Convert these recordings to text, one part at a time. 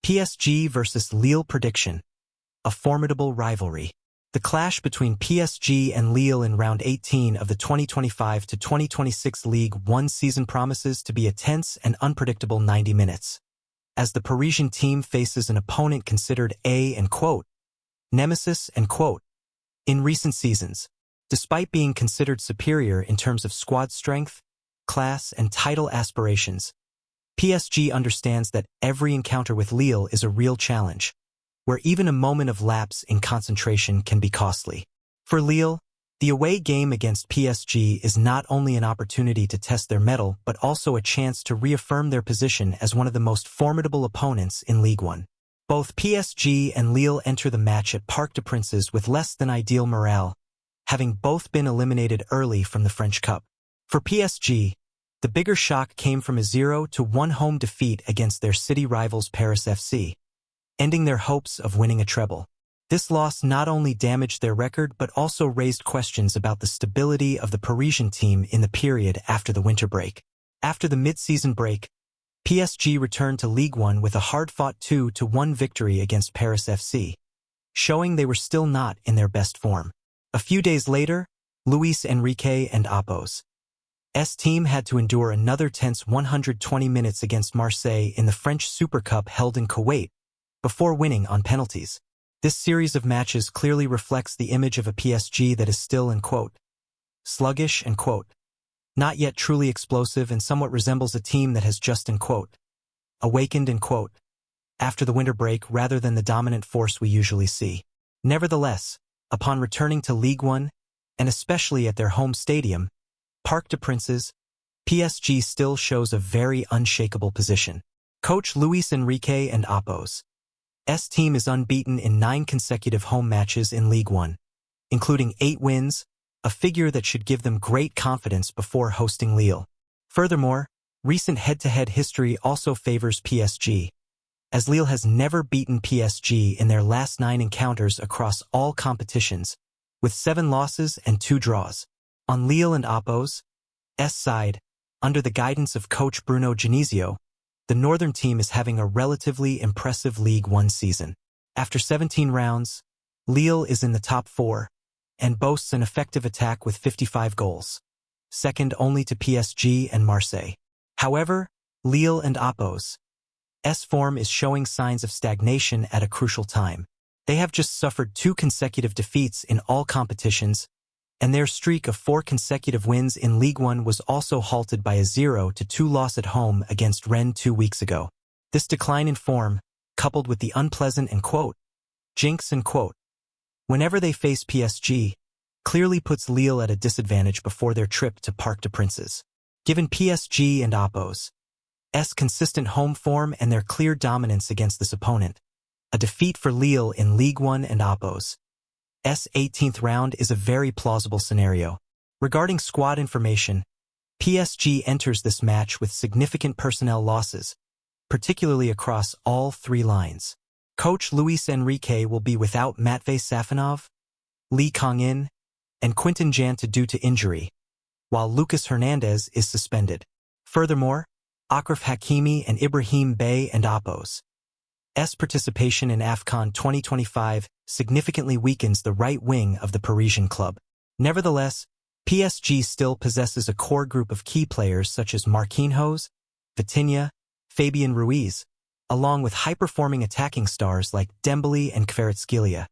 PSG versus Lille prediction. A formidable rivalry. The clash between PSG and Lille in round 18 of the 2025 to 2026 Ligue 1 season promises to be a tense and unpredictable 90 minutes. As the Parisian team faces an opponent considered a, and quote, nemesis, and quote, in recent seasons, despite being considered superior in terms of squad strength, class, and title aspirations, PSG understands that every encounter with Lille is a real challenge, where even a moment of lapse in concentration can be costly. For Lille, the away game against PSG is not only an opportunity to test their mettle but also a chance to reaffirm their position as one of the most formidable opponents in Ligue 1. Both PSG and Lille enter the match at Parc des Princes with less than ideal morale, having both been eliminated early from the French Cup. For PSG, the bigger shock came from a 0-1 home defeat against their city rivals Paris FC, ending their hopes of winning a treble. This loss not only damaged their record but also raised questions about the stability of the Parisian team in the period after the winter break. After the mid-season break, PSG returned to Ligue 1 with a hard-fought 2-1 victory against Paris FC, showing they were still not in their best form. A few days later, Luis Enrique and Apos' team had to endure another tense 120 minutes against Marseille in the French Super Cup held in Kuwait, before winning on penalties. This series of matches clearly reflects the image of a PSG that is still, in quote, sluggish and quote, not yet truly explosive and somewhat resembles a team that has just, in quote, awakened, in quote, after the winter break rather than the dominant force we usually see. Nevertheless, upon returning to Ligue 1, and especially at their home stadium, Parc des Princes, PSG still shows a very unshakable position. Coach Luis Enrique and Apos' team is unbeaten in 9 consecutive home matches in Ligue 1, including 8 wins, a figure that should give them great confidence before hosting Lille. Furthermore, recent head-to-head history also favors PSG, as Lille has never beaten PSG in their last 9 encounters across all competitions, with 7 losses and 2 draws. On Lille and Apos' side, under the guidance of coach Bruno Genesio, the northern team is having a relatively impressive Ligue 1 season. After 17 rounds, Lille is in the top 4 and boasts an effective attack with 55 goals, second only to PSG and Marseille. However, Lille and Apos' form is showing signs of stagnation at a crucial time. They have just suffered 2 consecutive defeats in all competitions, and their streak of 4 consecutive wins in Ligue 1 was also halted by a 0-2 loss at home against Rennes 2 weeks ago. This decline in form, coupled with the unpleasant and quote, jinx and quote, whenever they face PSG, clearly puts Lille at a disadvantage before their trip to Parc des Princes. Given PSG and Apos' consistent home form and their clear dominance against this opponent, a defeat for Lille in Ligue 1 and Apos' 18th round is a very plausible scenario. Regarding squad information, PSG enters this match with significant personnel losses, particularly across all 3 lines. Coach Luis Enrique will be without Matvei Safonov, Lee Kang-in, and Quinton Janta due to injury, while Lucas Hernandez is suspended. Furthermore, Achraf Hakimi and Ibrahim Bey and Apos' participation in AFCON 2025 significantly weakens the right wing of the Parisian club. Nevertheless, PSG still possesses a core group of key players such as Marquinhos, Vitinha, Fabian Ruiz, along with high-performing attacking stars like Dembele and Kvaratskhelia,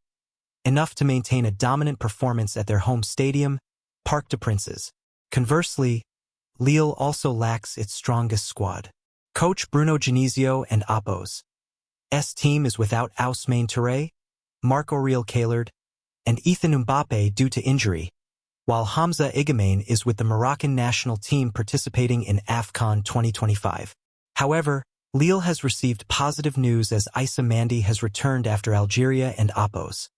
enough to maintain a dominant performance at their home stadium, Parc des Princes. Conversely, Lille also lacks its strongest squad. Coach Bruno Genesio and Apos' team is without Ousmane Touré, Marc-Aurèle Caillard, and Ethan Mbappé due to injury, while Hamza Igamane is with the Moroccan national team participating in AFCON 2025. However, Lille has received positive news as Issa Mandi has returned after Algeria and Apos'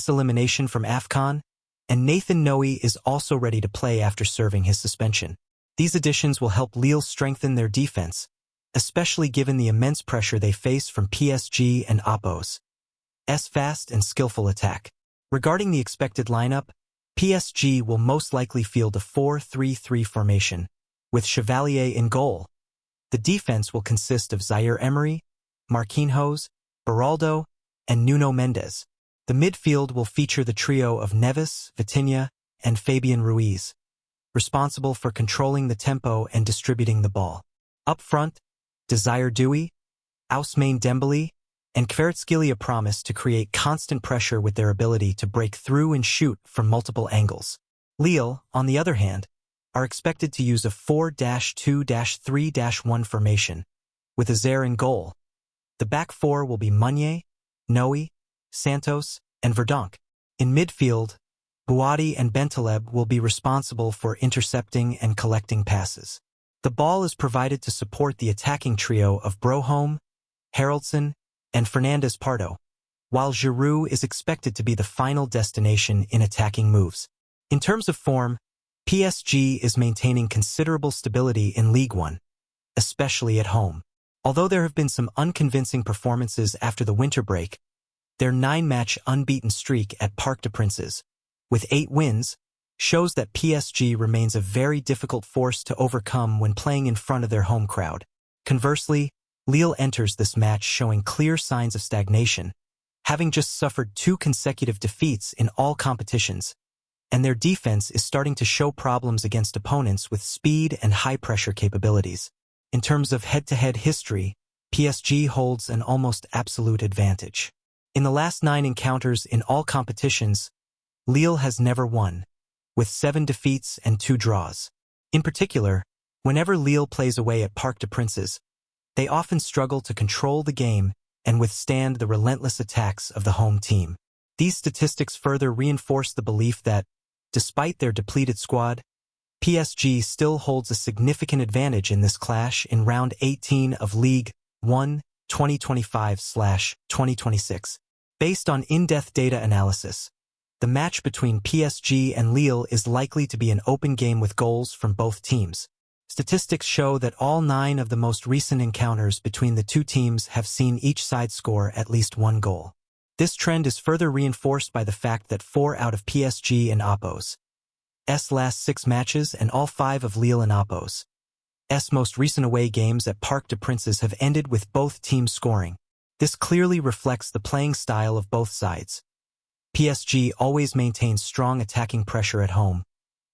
elimination from AFCON, and Nathan Noe is also ready to play after serving his suspension. These additions will help Lille strengthen their defense, especially given the immense pressure they face from PSG and Apos' fast and skillful attack. Regarding the expected lineup, PSG will most likely field a 4-3-3 formation, with Chevalier in goal. The defense will consist of Zaire Emery, Marquinhos, Beraldo, and Nuno Mendes. The midfield will feature the trio of Neves, Vitinha, and Fabian Ruiz, responsible for controlling the tempo and distributing the ball. Up front, Desire Doué, Ousmane Dembélé, and Kvaratskhelia promise to create constant pressure with their ability to break through and shoot from multiple angles. Lille, on the other hand, are expected to use a 4-2-3-1 formation, with Azer in goal. The back four will be Meunier, Noé, Santos, and Verdonk. In midfield, Bouadi and Bentaleb will be responsible for intercepting and collecting passes. The ball is provided to support the attacking trio of Broholm, Haraldson, and Fernandes Pardo, while Giroud is expected to be the final destination in attacking moves. In terms of form, PSG is maintaining considerable stability in Ligue 1, especially at home. Although there have been some unconvincing performances after the winter break, their 9-match unbeaten streak at Parc des Princes, with 8 wins, shows that PSG remains a very difficult force to overcome when playing in front of their home crowd. Conversely, Lille enters this match showing clear signs of stagnation, having just suffered 2 consecutive defeats in all competitions, and their defense is starting to show problems against opponents with speed and high-pressure capabilities. In terms of head-to-head history, PSG holds an almost absolute advantage. In the last 9 encounters in all competitions, Lille has never won, with 7 defeats and 2 draws. In particular, whenever Lille plays away at Parc des Princes, they often struggle to control the game and withstand the relentless attacks of the home team. These statistics further reinforce the belief that, despite their depleted squad, PSG still holds a significant advantage in this clash in round 18 of Ligue 1 2025/2026. Based on in-depth data analysis, the match between PSG and Lille is likely to be an open game with goals from both teams. Statistics show that all 9 of the most recent encounters between the two teams have seen each side score at least 1 goal. This trend is further reinforced by the fact that 4 out of PSG and Apos' last 6 matches and all 5 of Lille and Apos' most recent away games at Parc des Princes have ended with both teams scoring. This clearly reflects the playing style of both sides. PSG always maintains strong attacking pressure at home,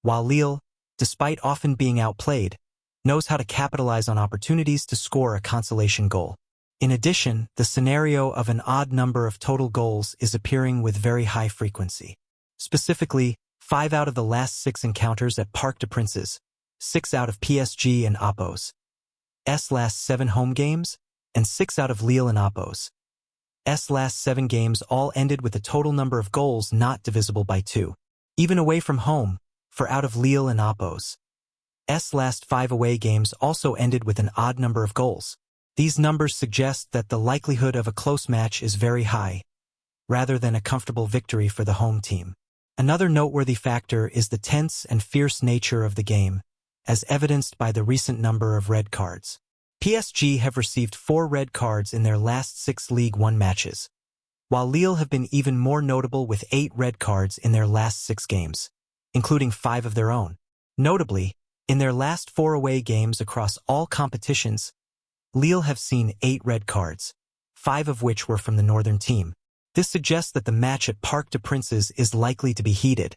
while Lille, despite often being outplayed, knows how to capitalize on opportunities to score a consolation goal. In addition, the scenario of an odd number of total goals is appearing with very high frequency. Specifically, 5 out of the last 6 encounters at Parc des Princes, 6 out of PSG and Apos' last 7 home games, and 6 out of Lille and Apos' last 7 games all ended with a total number of goals not divisible by 2. Even away from home, for out of Lille and Apos' last 5 away games also ended with an odd number of goals. These numbers suggest that the likelihood of a close match is very high, rather than a comfortable victory for the home team. Another noteworthy factor is the tense and fierce nature of the game, as evidenced by the recent number of red cards. PSG have received 4 red cards in their last 6 Ligue 1 matches, while Lille have been even more notable with 8 red cards in their last 6 games, including 5 of their own. Notably, in their last 4 away games across all competitions, Lille have seen 8 red cards, 5 of which were from the northern team. This suggests that the match at Parc des Princes is likely to be heated,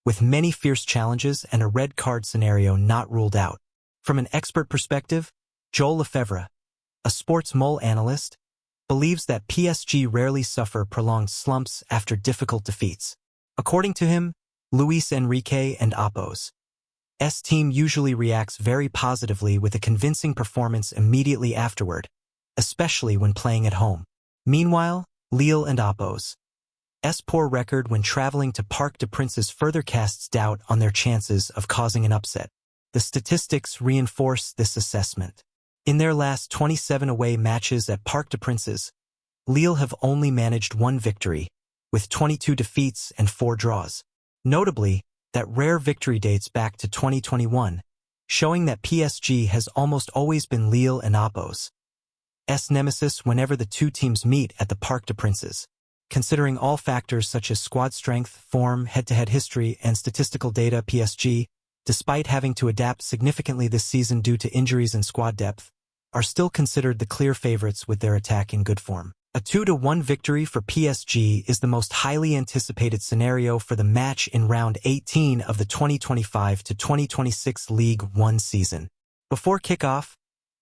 with many fierce challenges and a red card scenario not ruled out. From an expert perspective, Joel Lefebvre, a sports mole analyst, believes that PSG rarely suffer prolonged slumps after difficult defeats. According to him, Luis Enrique and Apos' team usually reacts very positively with a convincing performance immediately afterward, especially when playing at home. Meanwhile, Lille and Apos' poor record when traveling to Parc des Princes further casts doubt on their chances of causing an upset. The statistics reinforce this assessment. In their last 27 away matches at Parc des Princes, Lille have only managed 1 victory, with 22 defeats and 4 draws. Notably, that rare victory dates back to 2021, showing that PSG has almost always been Lille and Apos' nemesis whenever the two teams meet at the Parc des Princes. Considering all factors such as squad strength, form, head-to-head history, and statistical data, PSG, despite having to adapt significantly this season due to injuries and squad depth, are still considered the clear favorites with their attack in good form. A 2-1 victory for PSG is the most highly anticipated scenario for the match in round 18 of the 2025 to 2026 Ligue 1 season. Before kickoff,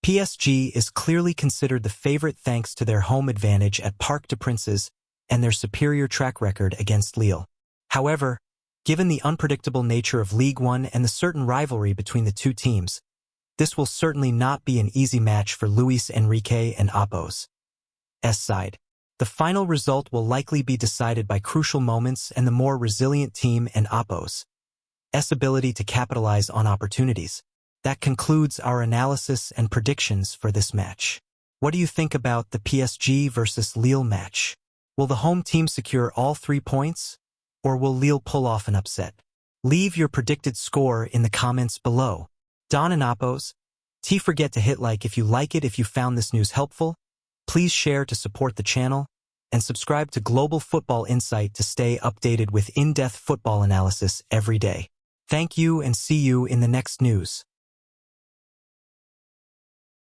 PSG is clearly considered the favorite thanks to their home advantage at Parc des Princes and their superior track record against Lille. However, given the unpredictable nature of Ligue 1 and the certain rivalry between the two teams, this will certainly not be an easy match for Luis Enrique and Oppo's side. The final result will likely be decided by crucial moments and the more resilient team and Oppo's ability to capitalize on opportunities. That concludes our analysis and predictions for this match. What do you think about the PSG versus Lille match? Will the home team secure all 3 points, or will Lille pull off an upset? Leave your predicted score in the comments below. Don and Oppo's, forget to hit like if you like it. If you found this news helpful, please share to support the channel, and subscribe to Global Football Insight to stay updated with in-depth football analysis every day. Thank you and see you in the next news.